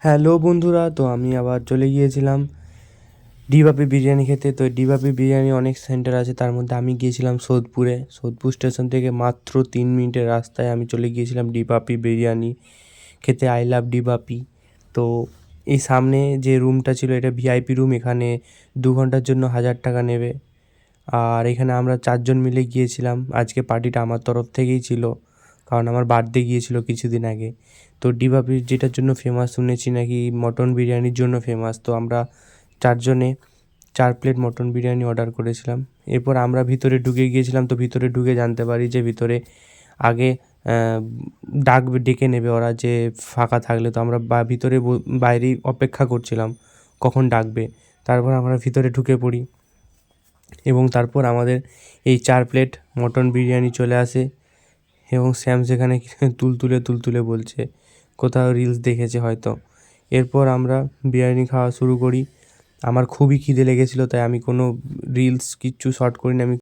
Hello বন্ধুরা, তো আমি আবার চলে গিয়েছিলাম ডিবাপি বিরিয়ানি খেতে। তো ডিবাপি বিরিয়ানি অনেক সেন্টার আছে, তার মধ্যে আমি গিয়েছিলাম সোদপুরে। সোদপুর স্টেশন থেকে মাত্র 3 মিনিটের রাস্তায় আমি চলে গিয়েছিলাম ডিবাপি বিরিয়ানি খেতে। I love ডিবাপি। তো এই সামনে যে রুমটা ছিল এটা ভিআইপি রুম, এখানে 2 ঘন্টার জন্য 1000 টাকা নেবে। আর এখানে আমরা 4জন মিলে গিয়েছিলাম। আজকে পার্টিটা আমার তরফ থেকেই ছিল, কারণ আমার বার্থডে গিয়েছিল কিছুদিন আগে। তো ডিবাপির যেটার জন্য ফেমাস শুনেছি নাকি মটন বিরিয়ানির জন্য ফেমাস, তো আমরা 4জনে 4 প্লেট মটন বিরিয়ানি অর্ডার করেছিলাম। এরপর আমরা ভিতরে ঢুকে গিয়েছিলাম। তো ভিতরে ঢুকে জানতে পারি যে ভিতরে আগে ডেকে নেবে ওরা, যে ফাঁকা থাকলে। তো আমরা ভিতরে বাইরেই অপেক্ষা করছিলাম কখন ডাকবে। তারপর আমরা ভিতরে ঢুকে পড়ি এবং তারপর আমাদের এই 4 প্লেট মটন বিরিয়ানি চলে আসে। এবং শ্যাম সেখানে তুলতুলে বলছে, কোথাও রিলস দেখেছে হয়তো। এরপর আমরা বিরিয়ানি খাওয়া শুরু করি। আমার খুবই খিদে লেগেছিলো, তাই আমি কোনো রিলস কিচ্ছু শর্ট করিনি। আমি